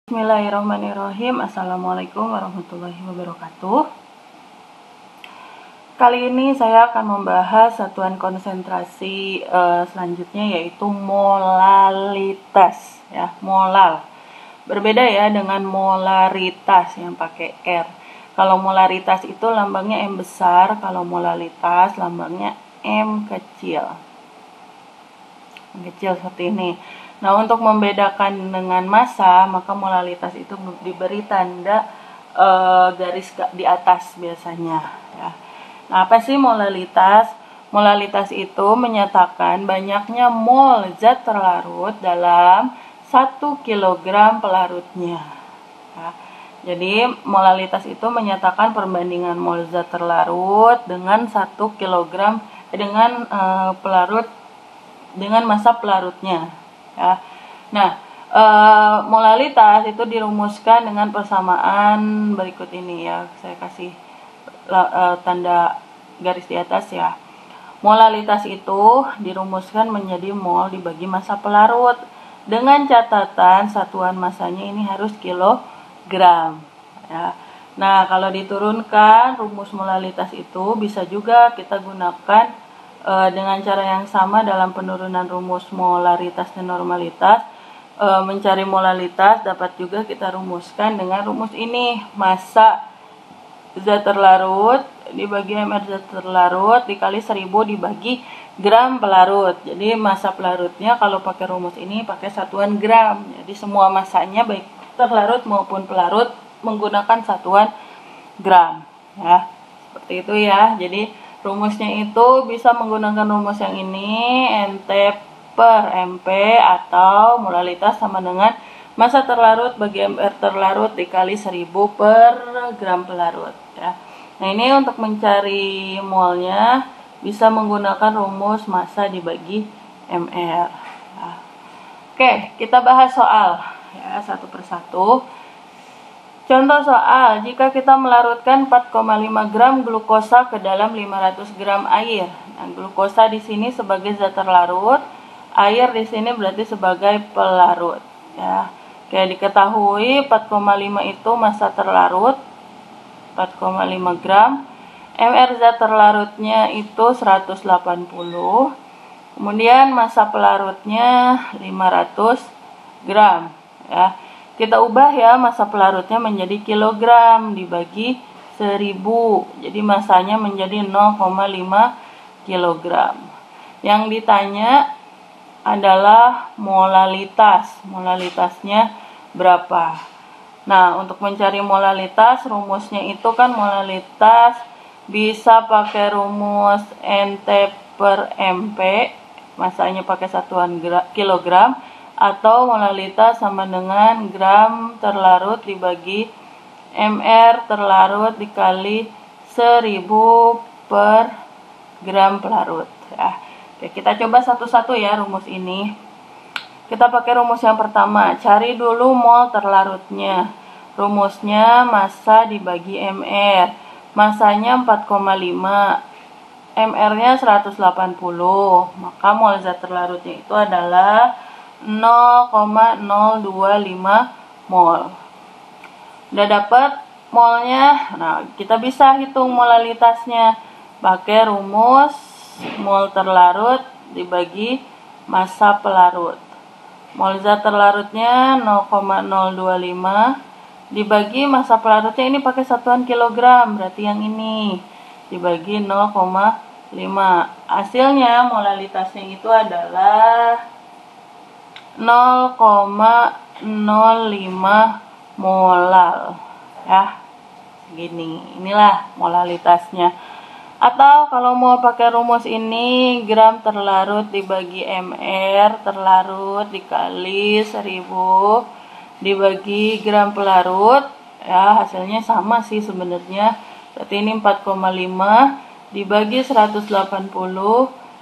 Bismillahirrahmanirrahim. Assalamualaikum warahmatullahi wabarakatuh. Kali ini saya akan membahas satuan konsentrasi selanjutnya, yaitu molalitas, ya, molal. Berbeda ya dengan molaritas yang pakai R. Kalau molaritas itu lambangnya M besar, kalau molalitas lambangnya M kecil. M kecil seperti ini. Nah, untuk membedakan dengan massa, maka molalitas itu diberi tanda garis di atas biasanya. Ya. Nah, apa sih molalitas? Molalitas itu menyatakan banyaknya mol zat terlarut dalam 1 kg pelarutnya. Ya. Jadi, molalitas itu menyatakan perbandingan mol zat terlarut dengan 1 kg dengan pelarut dengan massa pelarutnya. Ya. Nah, molalitas itu dirumuskan dengan persamaan berikut ini ya. Saya kasih tanda garis di atas ya. Molalitas itu dirumuskan menjadi mol dibagi massa pelarut. Dengan catatan satuan massanya ini harus kilogram. Ya. Nah, kalau diturunkan rumus molalitas itu bisa juga kita gunakan dengan cara yang sama dalam penurunan rumus molaritas dan normalitas. Mencari molalitas dapat juga kita rumuskan dengan rumus ini, massa zat terlarut dibagi mR zat terlarut dikali 1000 dibagi gram pelarut. Jadi massa pelarutnya kalau pakai rumus ini pakai satuan gram. Jadi semua massanya baik terlarut maupun pelarut menggunakan satuan gram, ya. Seperti itu ya. Jadi rumusnya itu bisa menggunakan rumus yang ini, NT per MP, atau molalitas sama dengan massa terlarut bagi MR terlarut dikali 1000 per gram pelarut. Ya. Nah, ini untuk mencari molnya bisa menggunakan rumus massa dibagi MR. Ya. Oke, kita bahas soal ya satu persatu. Contoh soal, jika kita melarutkan 4,5 gram glukosa ke dalam 500 gram air. Nah, glukosa di sini sebagai zat terlarut, air di sini berarti sebagai pelarut. Ya, kayak diketahui 4,5 itu massa terlarut, 4,5 gram. MR zat terlarutnya itu 180. Kemudian massa pelarutnya 500 gram. Ya. Kita ubah ya massa pelarutnya menjadi kilogram dibagi 1000. Jadi massanya menjadi 0,5 kilogram. Yang ditanya adalah molalitas. Molalitasnya berapa? Nah, untuk mencari molalitas, rumusnya itu kan molalitas bisa pakai rumus NT per MP, massanya pakai satuan kilogram, atau molalitas sama dengan gram terlarut dibagi MR terlarut dikali 1000 per gram pelarut. Ya. Oke, kita coba satu-satu ya rumus ini. Kita pakai rumus yang pertama, cari dulu mol terlarutnya. Rumusnya massa dibagi MR. Massanya 4,5, MR-nya 180, maka mol zat terlarutnya itu adalah 0,025 mol. Udah dapat molnya. Nah, kita bisa hitung molalitasnya pakai rumus mol terlarut dibagi massa pelarut. Mol zat terlarutnya 0,025 dibagi massa pelarutnya ini pakai satuan kilogram, berarti yang ini dibagi 0,5. Hasilnya molalitasnya itu adalah 0,05 molal, ya. Gini, inilah molalitasnya. Atau kalau mau pakai rumus ini, gram terlarut dibagi MR terlarut dikali 1000 dibagi gram pelarut, ya, hasilnya sama sih sebenarnya. Berarti ini 4,5 dibagi 180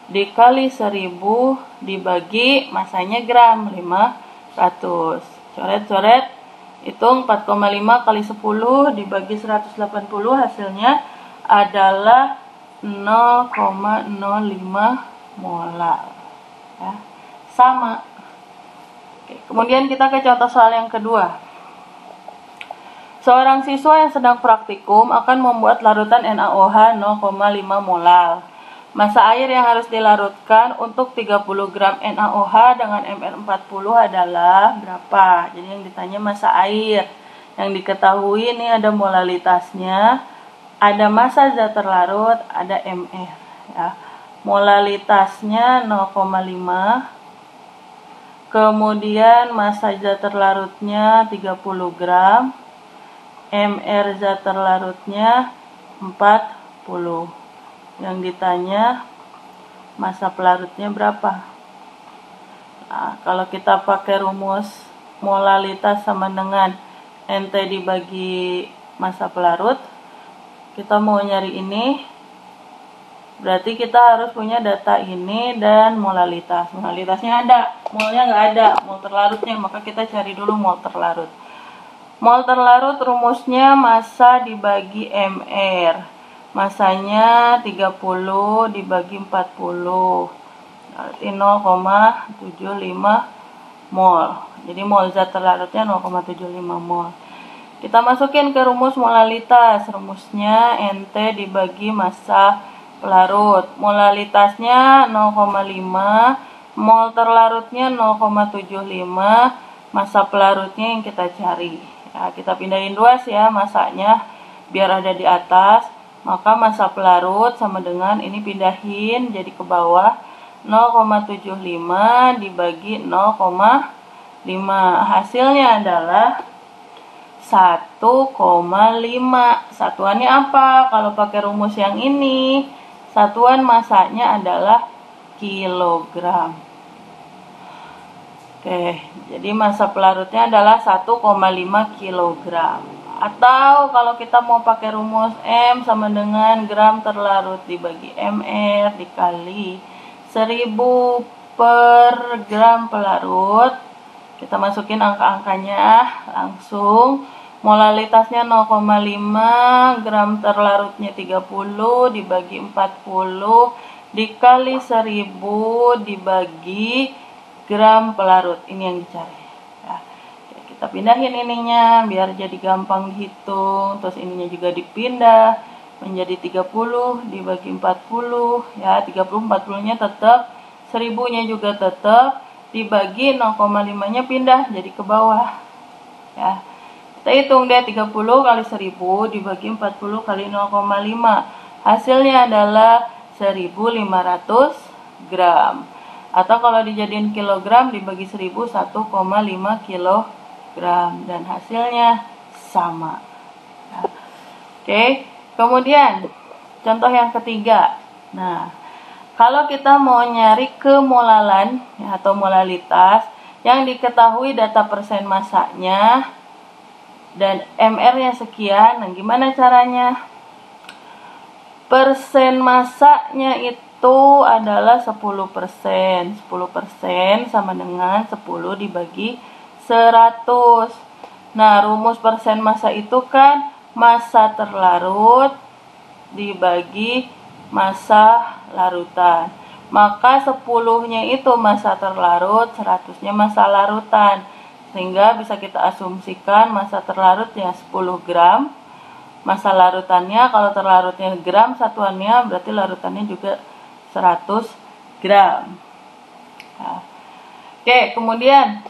dikali 1000 dibagi massanya gram 500. Coret-coret, hitung 4,5 kali 10 dibagi 180, hasilnya adalah 0,05 molar. Ya. Sama. Oke, kemudian kita ke contoh soal yang kedua. Seorang siswa yang sedang praktikum akan membuat larutan NaOH 0,5 molar. Massa air yang harus dilarutkan untuk 30 gram NaOH dengan MR40 adalah berapa? Jadi yang ditanya massa air. Yang diketahui ini ada molalitasnya, ada massa zat terlarut, ada MR. Ya. Molalitasnya 0,5. Kemudian massa zat terlarutnya 30 gram. MR zat terlarutnya 40. Yang ditanya massa pelarutnya berapa? Nah, kalau kita pakai rumus molalitas sama dengan NT dibagi massa pelarut, kita mau nyari ini, berarti kita harus punya data ini dan molalitas. Molalitasnya ada, molnya nggak ada, mol terlarutnya, maka kita cari dulu mol terlarut. Mol terlarut rumusnya massa dibagi MR. Massanya 30 dibagi 40. Berarti 0,75 mol. Jadi mol zat terlarutnya 0,75 mol. Kita masukin ke rumus molalitas. Rumusnya NT dibagi massa pelarut. Molalitasnya 0,5, mol terlarutnya 0,75, massa pelarutnya yang kita cari. Ya, kita pindahin 2 ya massanya biar ada di atas. Maka massa pelarut sama dengan ini pindahin jadi ke bawah 0,75 dibagi 0,5. Hasilnya adalah 1,5. Satuannya apa? Kalau pakai rumus yang ini, satuan massanya adalah kilogram. Oke, jadi massa pelarutnya adalah 1,5 kilogram. Atau kalau kita mau pakai rumus M sama dengan gram terlarut dibagi MR dikali 1000 per gram pelarut. Kita masukin angka-angkanya langsung. Molalitasnya 0,5, gram terlarutnya 30 dibagi 40 dikali 1000 dibagi gram pelarut. Ini yang dicari. Kita pindahin ininya biar jadi gampang dihitung. Terus ininya juga dipindah menjadi 30 dibagi 40 ya, 30 40-nya tetap, 1000-nya juga tetap, dibagi 0,5 nya pindah jadi ke bawah ya. Kita hitung deh 30 kali 1000 dibagi 40 kali 0,5. Hasilnya adalah 1500 gram. Atau kalau dijadiin kilogram dibagi 1000 1,5 kilogram. Dan hasilnya sama. Oke, kemudian contoh yang ketiga. Nah, kalau kita mau nyari kemolalan ya, atau molalitas yang diketahui data persen massanya dan MR-nya sekian, nah gimana caranya? Persen massanya itu adalah 10%. 10% sama dengan 10 dibagi 100. Nah, rumus persen massa itu kan massa terlarut dibagi massa larutan. Maka 10-nya itu massa terlarut, 100-nya massa larutan. Sehingga bisa kita asumsikan massa terlarut yang 10 gram. Massa larutannya, kalau terlarutnya gram satuannya, berarti larutannya juga 100 gram. Nah, oke, kemudian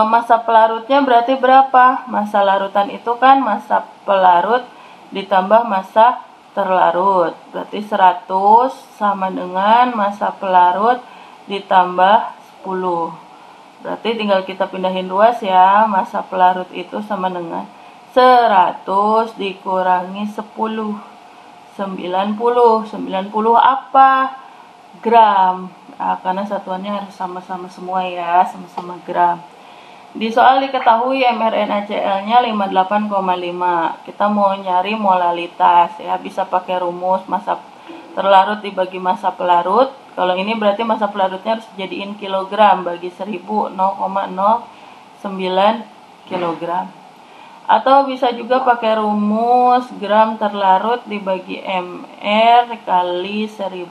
massa pelarutnya berarti berapa? Massa larutan itu kan massa pelarut ditambah massa terlarut. Berarti 100 sama dengan massa pelarut ditambah 10. Berarti tinggal kita pindahin 2 ya. Massa pelarut itu sama dengan 100 dikurangi 10. 90. 90 apa? Gram. Nah, karena satuannya harus sama-sama semua ya, sama-sama gram. Di soal diketahui mRNaCl-nya 58,5. Kita mau nyari molalitas ya, bisa pakai rumus massa terlarut dibagi massa pelarut. Kalau ini berarti massa pelarutnya harus dijadiin kilogram, bagi 1000 0,09 kilogram. Atau bisa juga pakai rumus gram terlarut dibagi MR kali 1000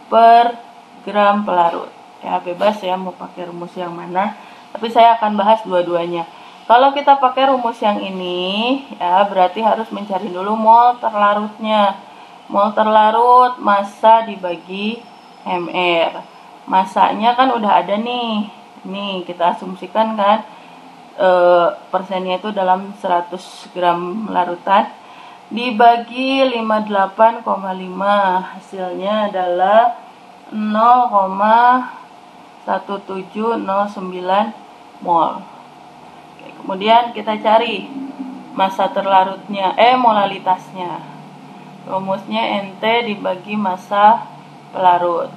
per gram pelarut. Ya bebas ya mau pakai rumus yang mana. Tapi saya akan bahas dua-duanya. Kalau kita pakai rumus yang ini, ya berarti harus mencari dulu mol terlarutnya. Mol terlarut massa dibagi mR. Massanya kan udah ada nih. Nih kita asumsikan kan persennya itu dalam 100 gram larutan dibagi 58,5, hasilnya adalah 0,1709 mol. Oke, kemudian kita cari massa terlarutnya, molalitasnya. Rumusnya NT dibagi massa pelarut.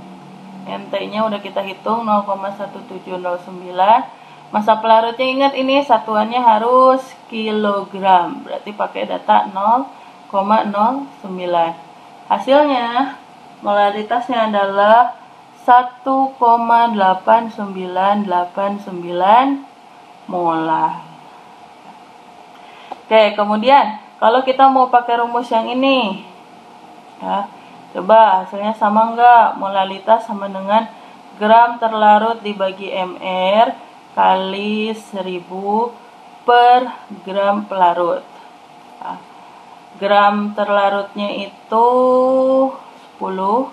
NT-nya udah kita hitung 0,1709. Massa pelarutnya ingat ini satuannya harus kilogram. Berarti pakai data 0,09. Hasilnya molaritasnya adalah 1,8989 molar. Oke, kemudian kalau kita mau pakai rumus yang ini, ya, coba hasilnya sama enggak? Molalitas sama dengan gram terlarut dibagi mR kali 1000 per gram pelarut. Nah, gram terlarutnya itu 10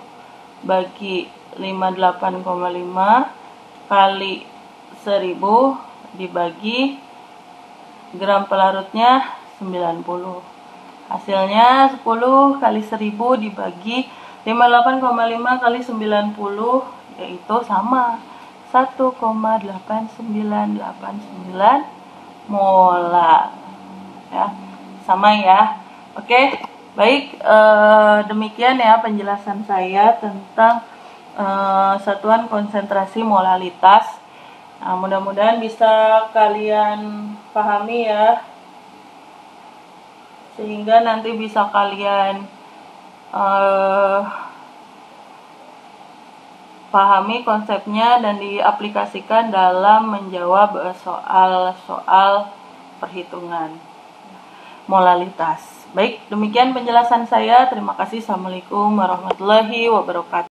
bagi 58,5 kali 1000 dibagi gram pelarutnya 90. Hasilnya 10 kali 1000 dibagi 58,5 kali 90, yaitu sama 1,8989 molar. Ya, sama ya. Oke, baik, demikian ya penjelasan saya tentang satuan konsentrasi molalitas. Nah, mudah-mudahan bisa kalian pahami ya, sehingga nanti bisa kalian pahami konsepnya dan diaplikasikan dalam menjawab soal-soal perhitungan molalitas. Baik, demikian penjelasan saya. Terima kasih. Assalamualaikum warahmatullahi wabarakatuh.